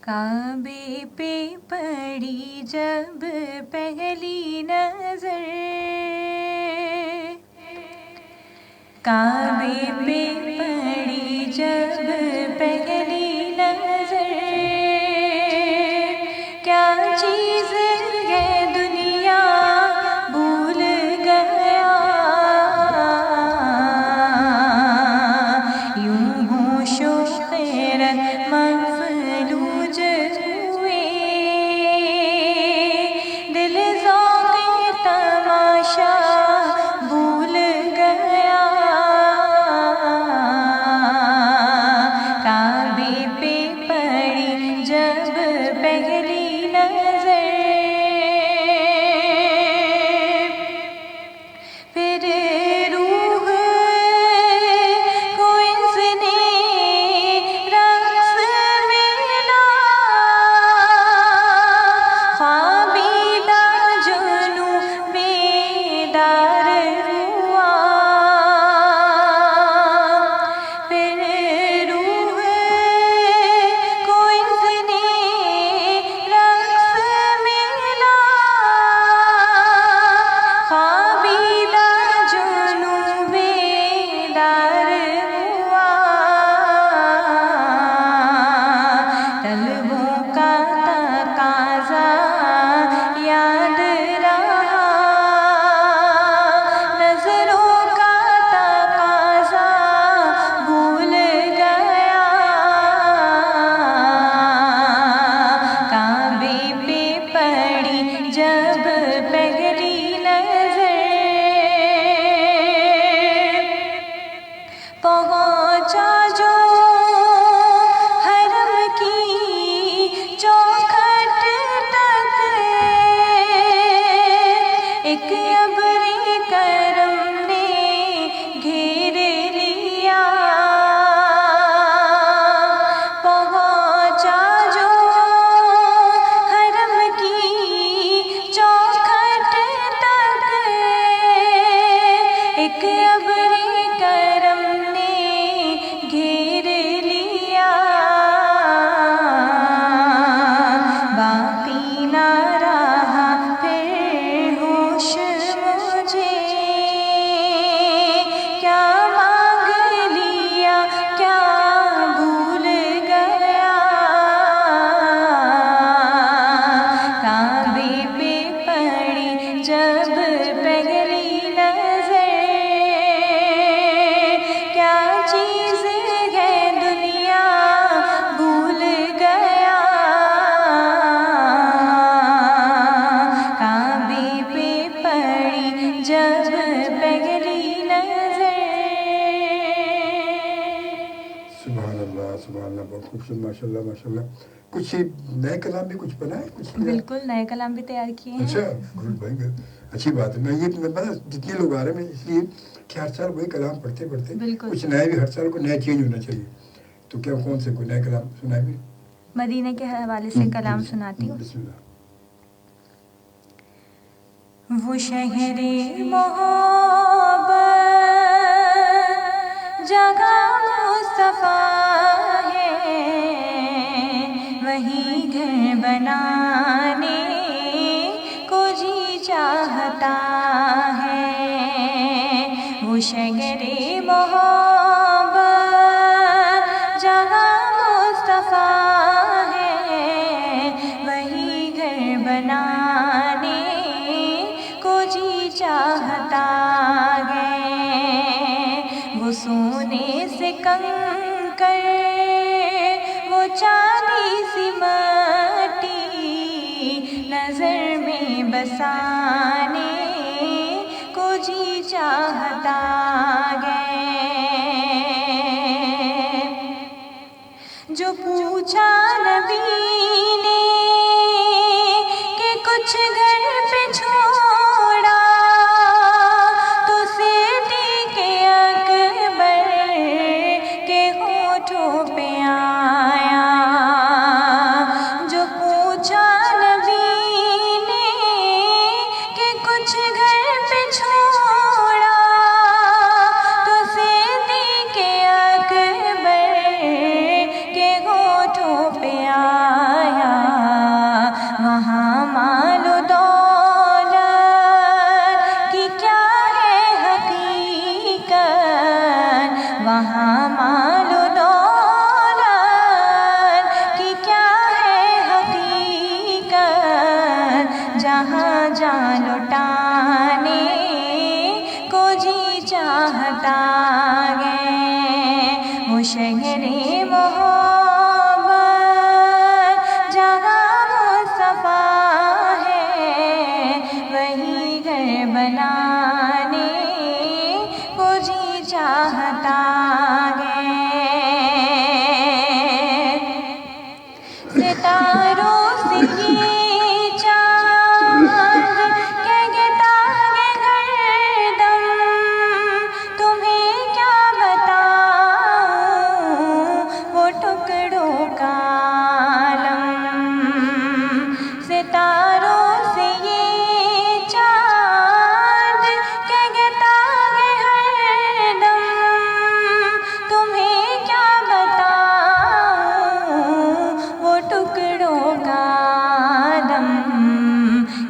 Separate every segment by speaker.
Speaker 1: काबे पे पड़ी जब पहली नजर, काबे पे पड़ी जब पहली नजर, क्या चीज़ है दुनिया भूल गया, यूं होशो खैरत मफलूज हुए, दिल ज़ौक़े तमाशा भूल गया, काबे पे पड़ी जब पहली नजर, फिर रूह को इसने रक़्स मिला, ख्वाबीदा जुनू बेदार हुआ, फिर रूह को इसने रक़्स मिला, ख्वाबीदा जुनू बेदार हुआ, तलबों का तकाज़ा याद रहा, नज़रों का तकाज़ा भूल गया, काबे पे पड़ी जब पहली नजर, पहुँचा जो हरम की चौखट तक, एक अब्र-ए करम ने घेर लिया, पहुँचा जो हरम की चौखट तक, एक अब्र-ए करम ने घेर लिया, बाकी ना रहा फिर होश मुझे, क्या मांग लिया क्या भूल गया, काबे पे पड़ी जब पहली नजर, क्या चीज़ है दुनिया भूल गया, काबे पे पड़ी जब पहली नजर।
Speaker 2: सुभान अल्लाह, सुभान अल्लाह, बहुत खूबसूरत, माशाल्लाह माशाल्लाह। कुछ नए कलाम भी कुछ बनाए, कुछ किया?
Speaker 1: बिल्कुल नए कलाम भी तैयार किए हैं।
Speaker 2: अच्छा, गुड भाई, गुड, अच्छी बात है। मैं पता जितने लोग आ रहे हैं, मैं इसलिए कि हर साल वही कलाम पढ़ते पढ़ते
Speaker 1: बिल्कुल।
Speaker 2: कुछ नए भी, हर साल को नया चेंज होना चाहिए। तो क्या कौन से कोई नए कलाम सुनाए भी?
Speaker 1: मदीने के हवाले से कलाम सुनाती हूँ।
Speaker 2: बिस्मिल्लाह।
Speaker 1: वो शहरे मोहब्बत जगह मुस्तफ़ा है, वही घर बनाने को जी चाहता है, वो शहरे मोहब्बत जगह मुस्तफ़ा है, वही घर बनाने को जी चाहता है, वो सोने से कंकर, वो चांदी सी मट्टी, नजर में बसाने को जी चाहता है, जो पूछा नबी ने कि कुछ घर पे छोड़ा, तो सिद्दीक़ अकबर के होठों पे आया, जो पूछा नबी ने कि कुछ घर पे छोड़ा, तो सिद्दीक़ अकबर के होठों पे आया, मोहब्बत जहाँ मुस्तफा है वही घर बनाने को जी चाहता है। सितारों से ये चाँद कहता है हरदम, तुम्हें क्या बताऊं वो टुकड़ों का आलम। सितारों से ये चाँद कहता है हरदम, तुम्हें क्या बताऊं वो टुकड़ों का आलम।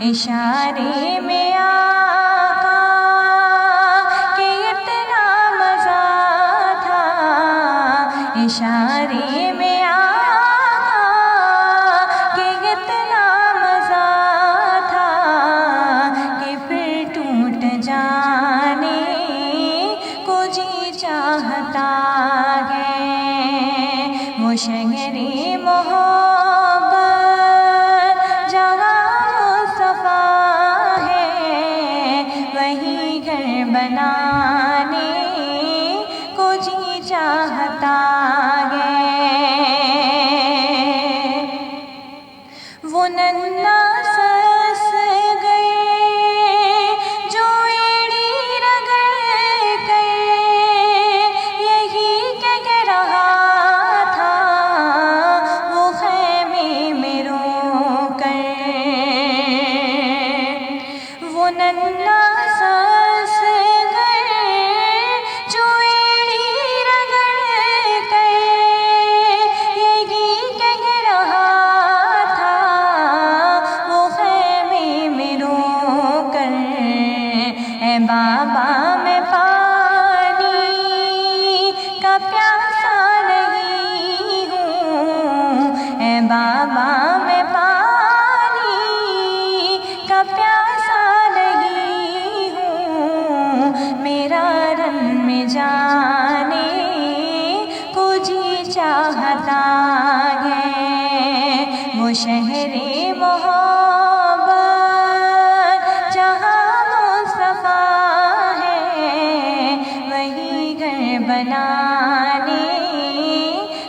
Speaker 1: इशारे में आका के इतना मज़ा था, इशारे में आका के इतना मज़ा था कि फिर टूट जाने को जी चाहता है। वो शहरे मोहब्बत जहाँ मुस्तफा है वही घर बनाने को जी चाहता है। वो नन्हा सस गए जो एड़ी रगड़ कर यही कह रहा था वो ख़ैमे में रोकर। वो नन्हा सस गए जो एड़ी रगड़ कर यही कह रहा था वो ख़ैमे में रोकर। ऐ बाबा मैं पानी का प्यासा नहीं हूँ, ऐ बाबा मैं पानी का प्यासा नहीं हूँ, मेरा रन में जाने को जी चाहता है। वो शहरे मोहब्बत जहाँ मुस्तफा है वही घर बनाने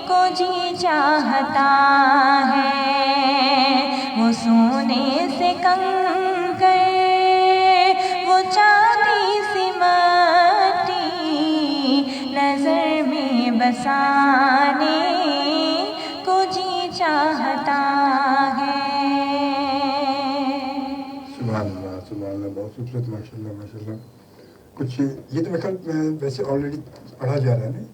Speaker 1: को जी चाहता है। वो सोने से कंकर वो चांदी सी मट्टी नज़र में बसाने को जी चाहता है।
Speaker 2: सुभान अल्लाह, बहुत खूबसूरत, माशाल्लाह माशाल्लाह। कुछ ये तो मेरे ख्याल वैसे ऑलरेडी पढ़ा जा रहा है नहीं?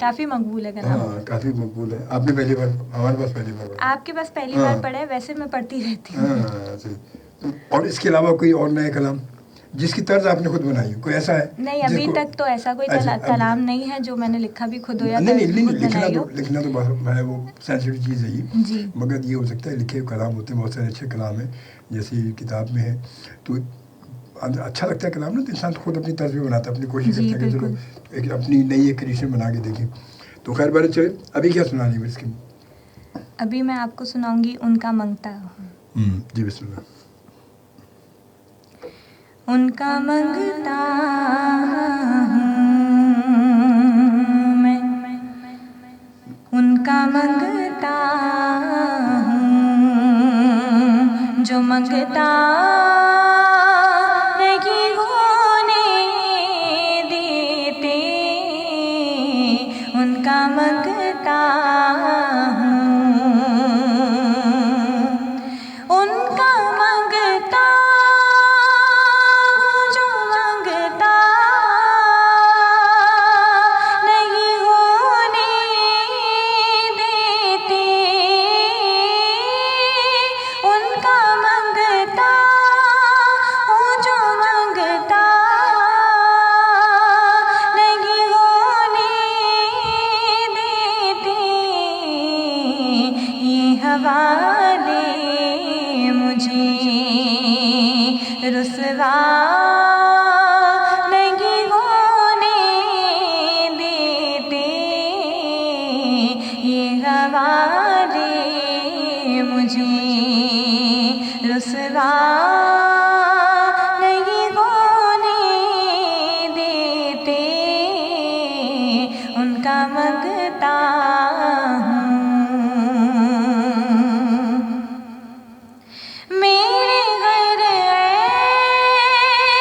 Speaker 1: काफ़ी मकबूल है कलाम।
Speaker 2: हाँ, काफ़ी मकबूल है। आपने पहली बार, हमारे पास पहली बार पढ़ा।
Speaker 1: आपके पास पहली बार पढ़ा है, वैसे मैं पढ़ती रहती हूँ।
Speaker 2: हाँ सही। तो और इसके अलावा कोई और नया कलाम जिसकी तर्ज आपने खुद बनाई हो, कोई ऐसा है?
Speaker 1: नहीं, अभी तक तो ऐसा कोई कलाम नहीं है जो मैंने लिखा भी खुद हो या
Speaker 2: नहीं,
Speaker 1: खुद बनाई हो।
Speaker 2: लिखना तो बहुत है, वो सेंसिटिव चीज़ है ये।
Speaker 1: जी।
Speaker 2: मगर ये हो सकता है लिखे हुए कलाम होते हैं, बहुत सारे अच्छे कलाम हैं जैसे किताब में है। तो अच्छा लगता है कलाम ना, तो इंसान खुद अपनी तर्ज भी बनाता है, अपनी कोशिश
Speaker 1: जी,
Speaker 2: करता है कि चलो
Speaker 1: बिल्कुल।
Speaker 2: एक अपनी नई एक क्रिएशन बना के देखें। तो खैर बात चले, अभी क्या सुना रही है इसकी?
Speaker 1: अभी मैं आपको सुनाऊंगी उनका मंगता हूँ।
Speaker 2: जी बिस्मिल्लाह।
Speaker 1: उनका मंगता हूँ मैं, उनका मंगता हूँ जो मंगता नहीं होने देते, उनका मंगता हूँ। उनका मंगता हूँ जो मंगता नहीं होने देते, उनका मंगता हूँ जो मंगता नहीं होने देते। ये हवाले मुझे रुसवा नहीं होने देते, नवारे मुझे रुसवा नहीं होने देते, उनका मंगता हूँ। मेरे घर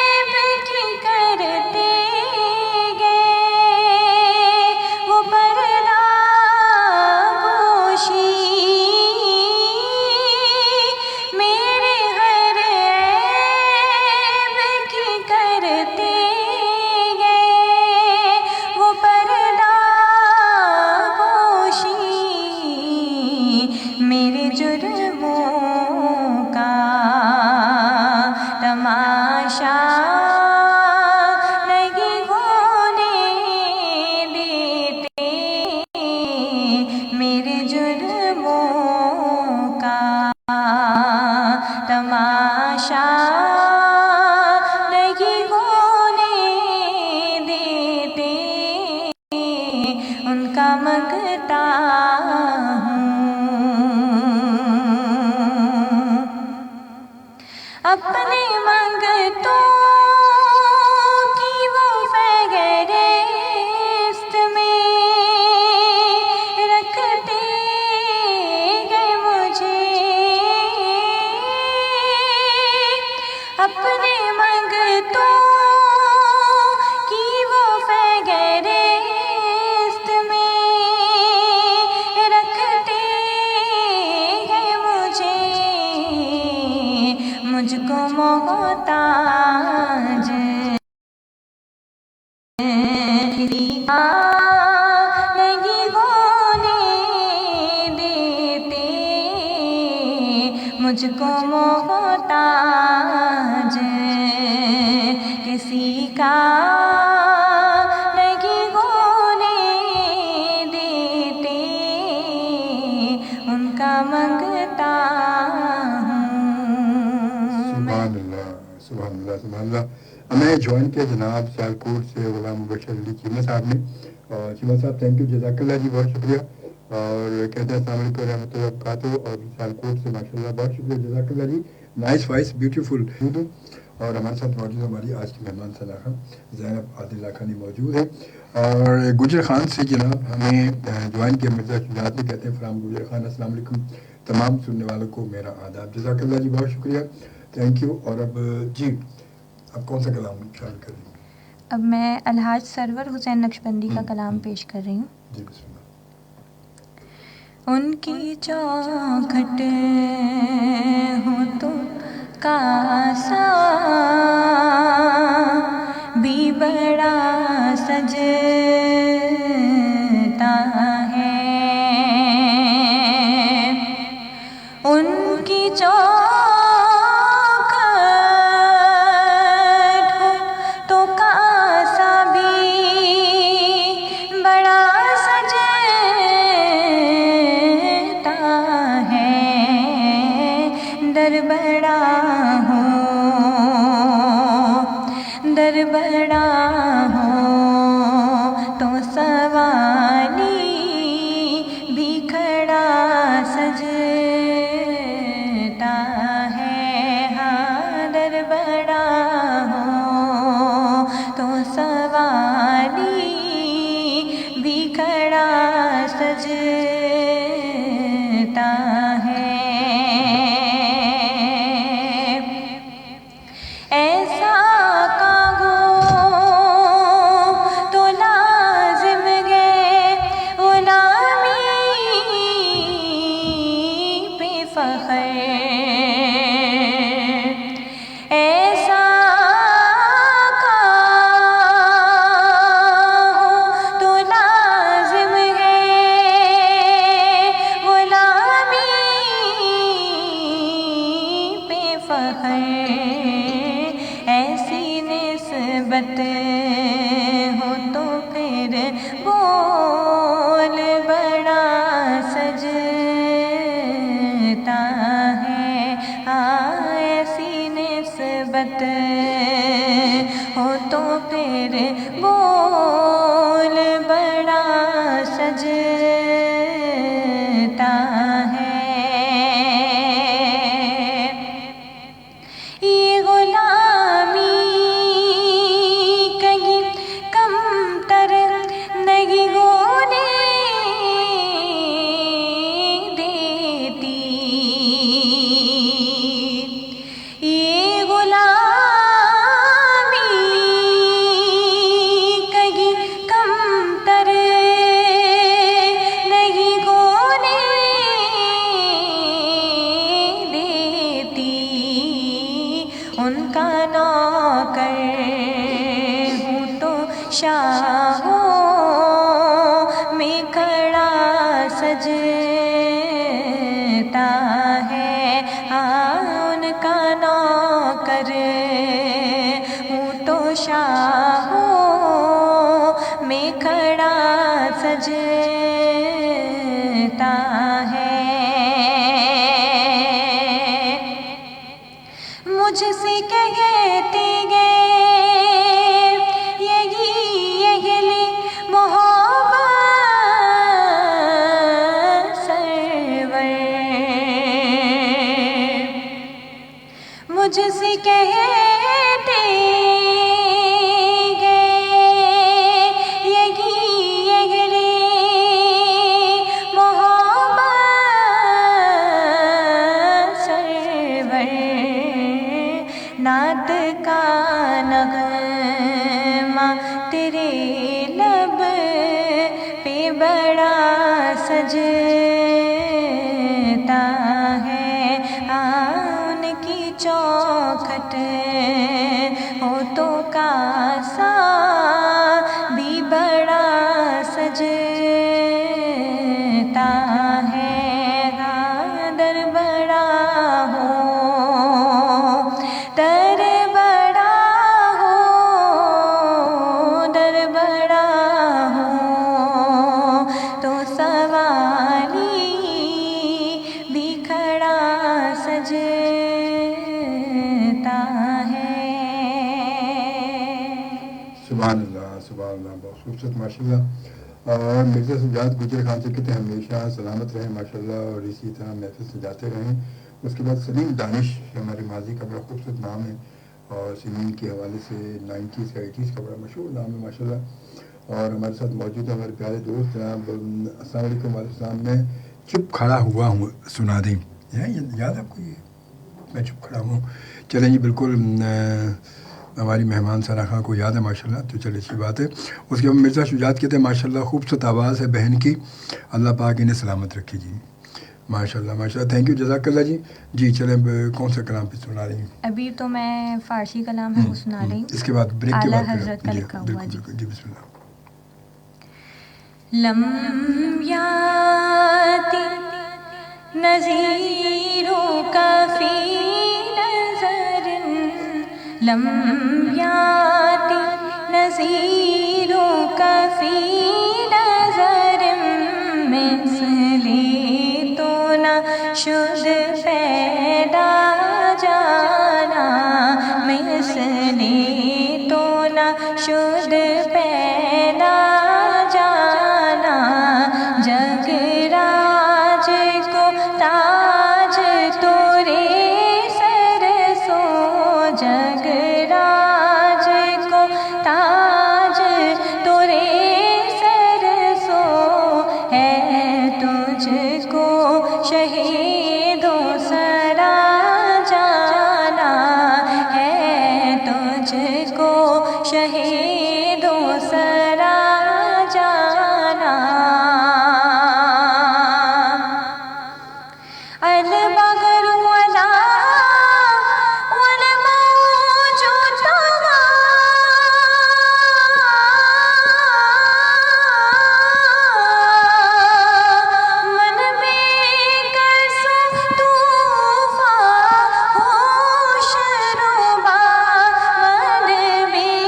Speaker 1: ऐब ठीक करते गए वो पर्दा पोशी, मेरे घर ऐब ठीक करते गए वो पर्दा पोशी, मेरे जुर्मों का तमाशा नहीं होने देते, मेरे जुर्मों का तमाशा नहीं होने देते, उनका मंगता हूँ। अपने मंगतों की वो फहरिस्त में रखते गए मुझे, अपने मंगतों की वो फहरिस्त में रखते गए मुझे, मुझको मोहताज नहीं होने देते, मुझको मोहताज किसी का नहीं होने देते, उनका मंगता हूँ।
Speaker 2: सुभान अल्लाह, सुभान अल्लाह। हमें ज्वाइन किया जनाब सियालकोट से गुलाम मुबशर अली चीमा साहब ने। और चीमा साहब थैंक यू, जज़ाकल्लाह जी, बहुत शुक्रिया। और कहते हैं अस्सलाम वालेकुम रहमतुल्लाहि व बरकातहू। और सियालकोट से माशाल्लाह बहुत शुक्रिया, जज़ाकल्लाह जी, नाइस वॉइस, ब्यूटीफुल। और हमारे साथ मौजूद हमारी आज की मेहमान सलाखा ज़ैनब आदिल लाखानी मौजूद है। और गुजर खान से जनाब हमें ज्वाइन किया मिर्ज़ा शुजात ने, कहते हैं फ्राम गुजर खान, अस्सलाम वालेकुम, तमाम सुनने वालों को मेरा आदाब। जज़ाकल्लाह जी, बहुत शुक्रिया, थैंक यू। और अब जी अब कौन सा कलाम शामिल कर रही हैं?
Speaker 1: अब मैं अलहाज सरवर हुसैन नक्शबंदी का कलाम पेश कर रही हूँ।
Speaker 2: जी बिस्मिल्लाह।
Speaker 1: उनकी चौखट हो तो कासा भी बड़ा सजता है, उनकी चौखट हो तो कासा भी बड़ा सजता है, दर बड़ा हो, दर बड़ा हो तो सवाली भी खड़ा सजता है, हाँ दर बड़ा हो तो सवाली भी खड़ा सजता है। ऐसा कागो तो लाजिम गए गुलामी पे फख्र, ऐसा कागो तो लाजिम है गुलामी पे फख्र, ऐसी निस्बत हो तो फिर बोल बड़ा सजता है, हाँ ऐसी निस्बत हो तो फिर बोल बड़ा सजता सजता है, हाँ उनका नौकर हूँ तो शाहों में खड़ा सजता है। मुझसे कहते गए यही अगली मोहब्बत सरवर, मुझसे कहते गए यही अगली मोहब्बत सरवर, नात का नगमा तेरे लब पे बड़ा सजता है, उनकी चौखट हो तो कासा भी बड़ा सजता है। दर बड़ा हो दर बड़ा हो, दर बड़ा हो तो सवाली भी खड़ा सजता है।
Speaker 2: सुभान अल्लाह, सुभान अल्लाह, बहुत खूबसूरत माशाल्लाह। और मिर्ज़ा सुजात गुजर खान से कहते हैं हमेशा सलामत रहें माशाल्लाह और इसी तरह महफिल सजाते रहें। उसके बाद सलीम दानिश हमारे माजी का बड़ा खूबसूरत नाम है और सिंगिंग के हवाले से 90s या 80s का बड़ा मशहूर नाम है माशाल्लाह। और हमारे साथ मौजूद है हमारे प्यारे दोस्त जनाब अस्सलाम वालेकुम। वालेकुम, मैं चुप खड़ा हुआ हूँ सुना दें, याद है आपको ये, मैं चुप खड़ा हूँ। चलें जी, बिल्कुल हमारी मेहमान सना खां को याद है माशाल्लाह, तो चलिए अच्छी बात है। उसके बाद मिर्ज़ा शुजात कहते हैं माशाल्लाह खूबसूरत आवाज़ है बहन की, अल्लाह पाक इन्हें सलामत रखे जी। माशाल्लाह माशाल्लाह, थैंक यू, जज़ाकल्लाह जी। जी चलें, कौन सा कलाम पे सुना रही हैं?
Speaker 1: अभी तो मैं फ़ारसी कलाम है वो सुना रही हूँ,
Speaker 2: इसके बाद ब्रेक के
Speaker 1: आला
Speaker 2: बाद
Speaker 1: हज़रत का लिखा हुआ। जी
Speaker 2: जी बिस्मिल्लाह।
Speaker 1: लम याति नज़ीरों का फ़ी नज़रिन, लम याति नज़ीरों का फ़ी नज़रिन, मिसले तो न शुद पैदा जाना, मिसले तो न शुद पैदा जाना, जगराज को ताज तोरे सर सो, जगराज को ताज तोरे सर सो, है तुझको शहीदों सरा जाना, है तुझको शहीदों सरा जाना। अल बगरु अला वल मौजू तवा, मन में कसो तूफा होश रुबा, मन में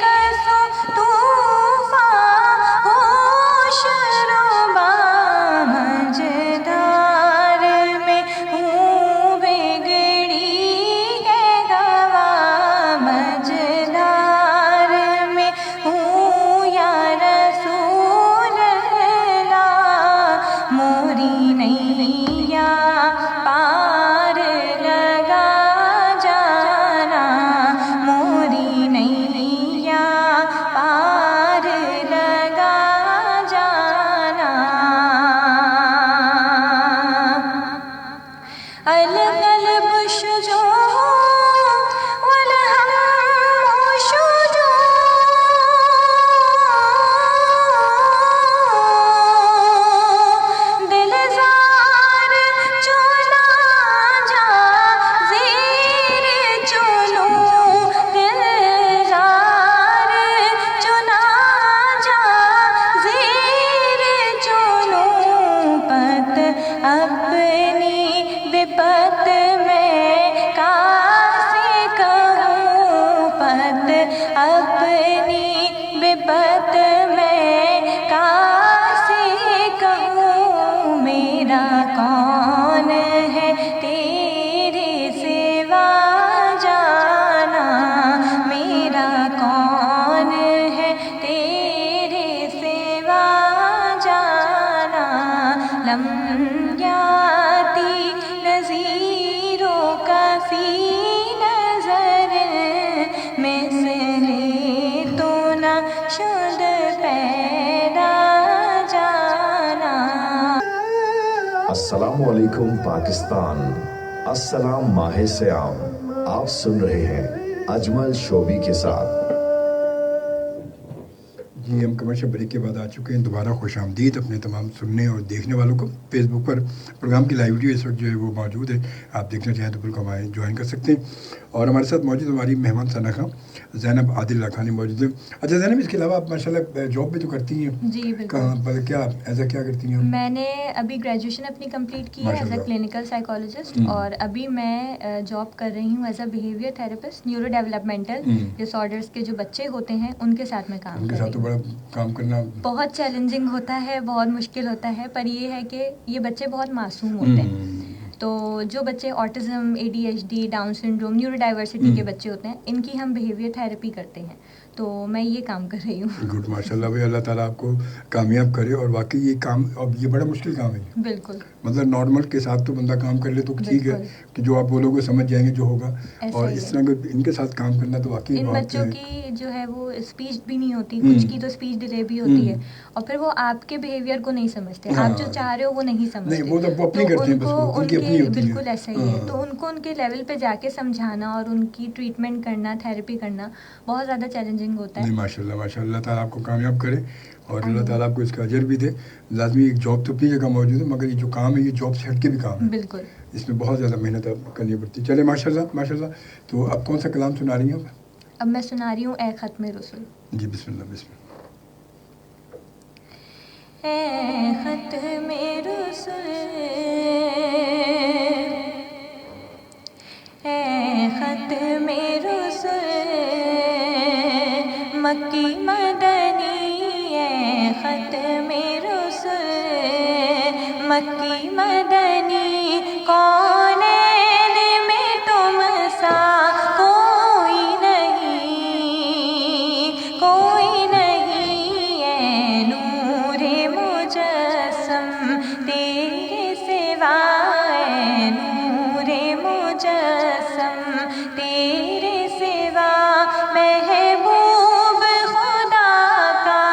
Speaker 1: कसो तूफा होश रुबा, मझधार में हूँ बिगड़ी है हवा, मझधार में हूँ या रसूल अल्लाह, मोरी नैया पार लगा जाना, मोरी नैया पार लगा जाना। अल कल्ब शुजो वल हम्मु शुजो, दिल ज़ालिम विपत में कासे कहूँ पत अपनी, विपत में कासे कहूँ मेरा कौन है तेरे सिवा जाना, मेरा कौन है तेरे सिवा जाना। लम याती नज़ीरों का फी नज़र मिसले तो न शुद पैदा जाना।
Speaker 3: अस्सलामुअलैकुम पाकिस्तान, अस्सलाम माहे सयाम। आप सुन रहे हैं अजमल शोबी के साथ।
Speaker 2: जी, हम कमर्शियल ब्रेक के बाद आ चुके हैं। दोबारा खुशामदीद अपने तमाम सुनने और देखने वालों को। फेसबुक पर प्रोग्राम की लाइव वीडियो इस वक्त जो है वो मौजूद है, आप देखना चाहें तो बिल्कुल हमारे ज्वाइन कर सकते हैं। और हमारे साथ मौजूद हमारी मेहमान सना खां, ज़ैनब आदिल खानी मौजूद है। अच्छा ज़ैनब, इसके अलावा आप माशाल्लाह जॉब भी तो करती हैं।
Speaker 1: जी बिल्कुल।
Speaker 2: कहाँ पर क्या ऐसा क्या करती हैं?
Speaker 1: मैंने अभी ग्रेजुएशन अपनी कंप्लीट की है एज अ
Speaker 2: माशाल्लाह।
Speaker 1: क्लिनिकल साइकोलॉजिस्ट, और अभी मैं जॉब कर रही हूँ as a behaviour therapist. Neuro developmental disorders के जो बच्चे होते हैं उनके साथ मैं काम
Speaker 2: उनके
Speaker 1: कर
Speaker 2: साथ
Speaker 1: रही
Speaker 2: तो
Speaker 1: हूँ।
Speaker 2: बड़ा काम करना
Speaker 1: बहुत चैलेंजिंग होता है, बहुत मुश्किल होता है, पर ये है कि ये बच्चे बहुत मासूम होते हैं। तो जो बच्चे autism, ADHD, down syndrome, neuro diversity के बच्चे होते हैं, इनकी हम बिहेवियर थेरेपी करते हैं। तो मैं ये काम कर रही हूँ।
Speaker 2: गुड, माशाल्लाह भाई, अल्लाह ताला आपको कामयाब करे। और वाकई ये काम, अब ये बड़ा मुश्किल काम है।
Speaker 1: बिल्कुल।
Speaker 2: मतलब नॉर्मल के साथ तो बंदा काम कर ले तो ठीक है
Speaker 1: बिल्कुल।
Speaker 2: कि जो आप बोलोगे समझ जाएंगे जो होगा,
Speaker 1: ऐसा
Speaker 2: और
Speaker 1: ही
Speaker 2: इस
Speaker 1: है।
Speaker 2: तरह के इनके साथ काम करना तो वाकई
Speaker 1: इन
Speaker 2: बहुत
Speaker 1: बच्चों
Speaker 2: है।
Speaker 1: की जो है वो स्पीच भी नहीं होती, कुछ की तो स्पीच डिले भी होती है, और फिर वो आपके बिहेवियर को नहीं समझते, आप जो
Speaker 2: हाँ।
Speaker 1: चाह रहे हो वो नहीं समझते।
Speaker 2: नहीं, वो तो वो अपनी करते हैं, बस वो उनकी अपनी
Speaker 1: उनके
Speaker 2: होती है।
Speaker 1: बिल्कुल ऐसा ही है।
Speaker 2: हाँ।
Speaker 1: तो उनको उनके लेवल पे जाके समझाना और उनकी ट्रीटमेंट करना, थेरेपी करना बहुत ज़्यादा चैलेंजिंग होता
Speaker 2: नहीं,
Speaker 1: है।
Speaker 2: माशाल्लाह माशाल्लाह, अल्लाह ताला आपको कामयाब करे और अल्लाह
Speaker 1: आमीन।
Speaker 2: ताला आपको इसका अजर भी दे। लाजमी एक जॉब तो अपनी जगह मौजूद है, मगर ये जो काम है ये जॉब से हट के भी काम है।
Speaker 1: बिल्कुल।
Speaker 2: इसमें बहुत ज़्यादा मेहनत आप करनी पड़ती है। चले माशाल्लाह माशाल्लाह। तो अब कौन सा कलाम सुना रही हैं आप?
Speaker 1: अब मैं सुना रही हूँ ए ख़त्म रुसूल।
Speaker 2: जी, बिस्मिल्लाह बिस्मिल्लाह।
Speaker 1: ए ख़त्म रुसूल, ए ख़त्म रुसूल, मक्की मदनी, ए ख़त्म रुसूल, मक्की मदनी। कौनैन में तुम सा कोई नहीं, कोई नहीं, ए नूरे मुजस्सम तेरे सिवा, ए नूरे मुजस्सम तेरे सिवा। महबूब खुदा का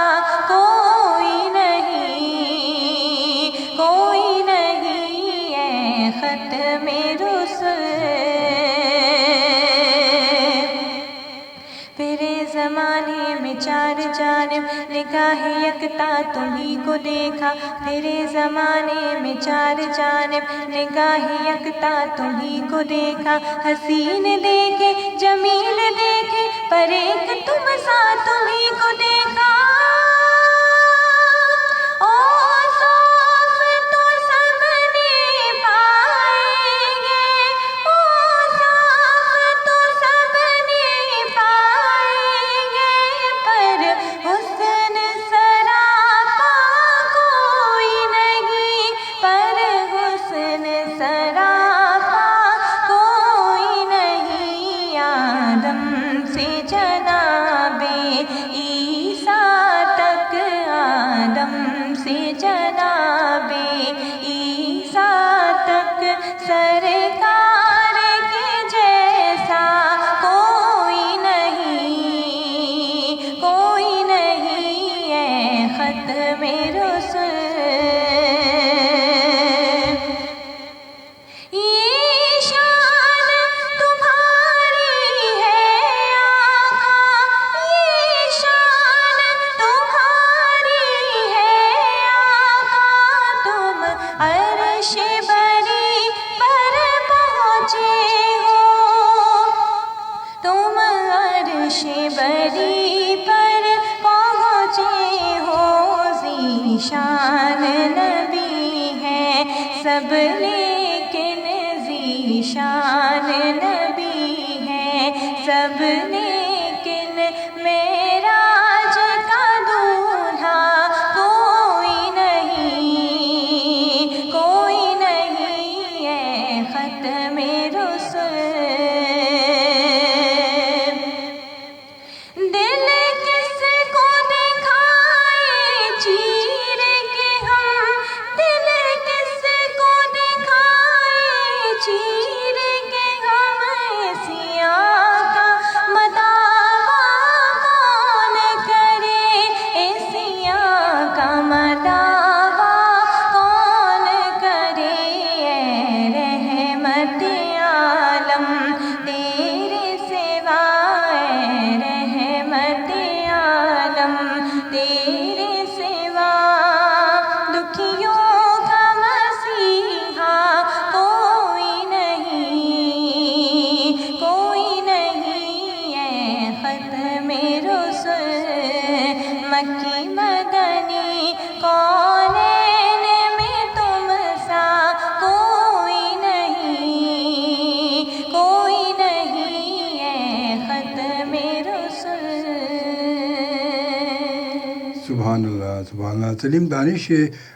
Speaker 1: कोई नहीं, कोई नहीं, ए ख़त्म रुसूल। फिरे ज़माने में चार जानिब निगाह यकता तुम्ही को देखा, फिरे ज़माने में चार जानिब निगाह यकता तुम्ही को देखा। हसीन देखे जमील देखे पर एक तुम सा तुम्ही को देखा। औसाफ तो सबने पाएंगे, औसाफ तो सबने पाएंगे, पर हुस्न सरापा कोई नहीं, पर हुस्न सरापा कोई नहीं। आदम से जनाबे ईसा तक, आदम से जनाबे ईसा तक, सरकार के जैसा कोई नहीं, कोई नहीं, ए ख़त्म रुसूल। ये शान तुम्हारी है आका, ये शान तुम्हारी है आका। तुम अर्श बरी पर पहुँचे हो, तुम अर्श बरी पर पहुँचे हो। ज़ीशान नबी है सब लेकिन शान नबी है सब लेकिन मेराज का दूल्हा कोई नहीं है ख़त्मे रुसूल। दिल किसको दिखाए चीर के हम, दिल किसको दिखाए चीर के हम, सियाह का मदावा कौन करे, सियाह का मदावा कौन करे। रहमत आलम तेरे सिवाए, रहमत आलम तेरे सिवा, दुखियों का मसीहा कोई नहीं है ख़त्मे रुसूल। मक्की मदनी कौनैन में तुम सा कोई नहीं है ख़त्मे रुसूल।
Speaker 2: सुभान अल्लाह सुभान अल्लाह। सलीम दानिश,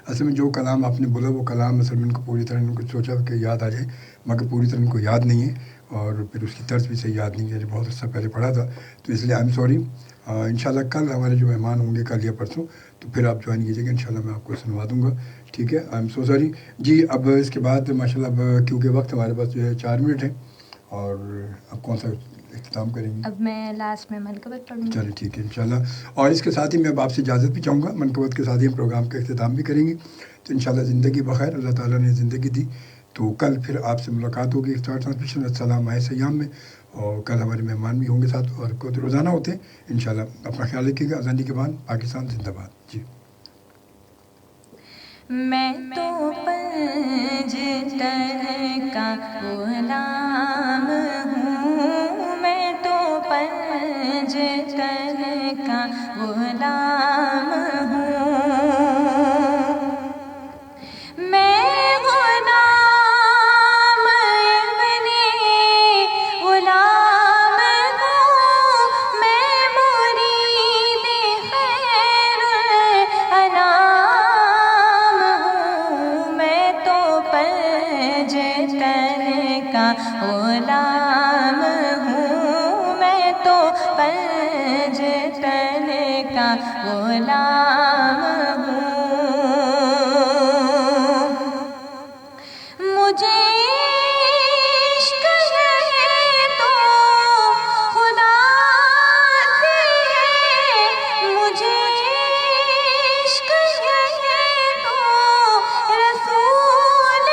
Speaker 2: असल में जो कलाम आपने बोला वो कलाम असल में इनको पूरी तरह इनको सोचा कि याद आ जाए, मगर पूरी तरह इनको याद नहीं है और फिर उसकी तर्ज भी सही याद नहीं है, बहुत अर्सा पहले पढ़ा था, तो इसलिए आई एम सॉरी। इंशाल्लाह कल हमारे जो मेहमान होंगे कल या परसों, तो फिर आप ज्वाइन कीजिएगा, इंशाल्लाह मैं आपको सुनवा दूँगा, ठीक है। आई एम सो सॉरी जी। अब इसके बाद माशाल्लाह, अब क्योंकि वक्त हमारे पास जो है 4 मिनट है, और अब कौन सा इख्तिताम करेंगे?
Speaker 1: अब मैं लास्ट में मनक़बत पढ़ूँगी।
Speaker 2: चलिए ठीक है इंशाल्लाह। और इसके साथ ही मैं अब आपसे इजाज़त भी चाहूँगा, मनक़बत के साथ ही हम प्रोग्राम का इख्तिताम भी करेंगे। तो इंशाल्लाह ज़िंदगी बख़ैर, अल्लाह ताला ने ज़िंदगी दी तो कल फिर आपसे मुलाकात होगी इफ्तार ट्रांसमिशन अस्सलाम माह सयाम में, और कल हमारे मेहमान भी होंगे साथ, और को तो रोज़ाना होते हैं इंशाल्लाह। अपना ख्याल रखिएगा। आज़ादी के बाद पाकिस्तान जिंदाबाद जी।
Speaker 1: मैं तो पंजतन का गुलाम हूँ, मैं तो पंजतन का गुलाम हूँ, मैं गुलाम इब्ने गुलाम हूँ, मैं मुरीद खैरुल अनाम हूँ, मैं तो पंजतन का गुलाम हूँ, मैं तो पंजतन का गुलाम हूँ। मुझे इश्क है तो खुदा से है, मुझे इश्क है तो रसूल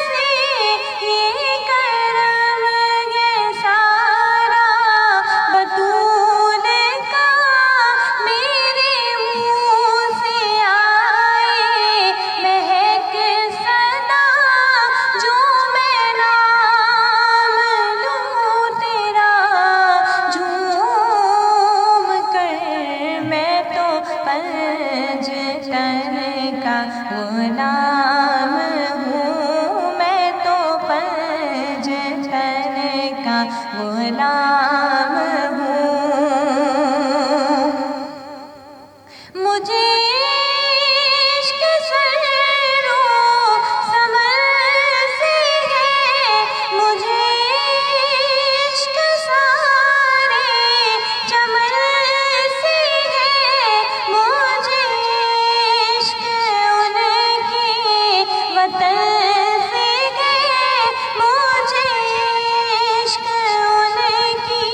Speaker 1: से, ये करम है सारा बतूल का, मेरे मुँह से आए महक सदा, जो मैं नाम लूँ तेरा झूम कर। मैं तो पंजतन का गुलाम हूँ, मैं तो पंजतन का गुलाम हूँ। मुझे इश्क सरो समर से है, मुझे इश्क सारे चमन से है, मुझे इश्क उनके वतन से है, मुझे इश्क उनकी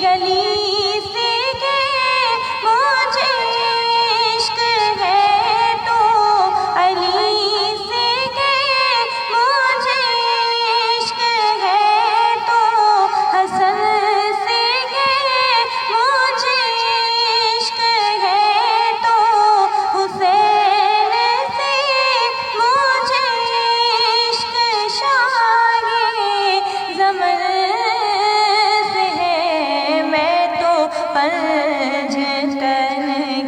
Speaker 1: गली से है, मुझे इश्क है तो अली से है, मुझे इश्क है तो हसन से है, मुझे इश्क है तो हुसैन से, मुझे इश्क शाहे ज़मन से है। मैं तो पंजतन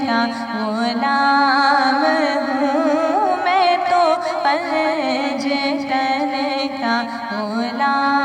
Speaker 1: का गुलाम हूँ, मैं तो पंजतन का गुलाम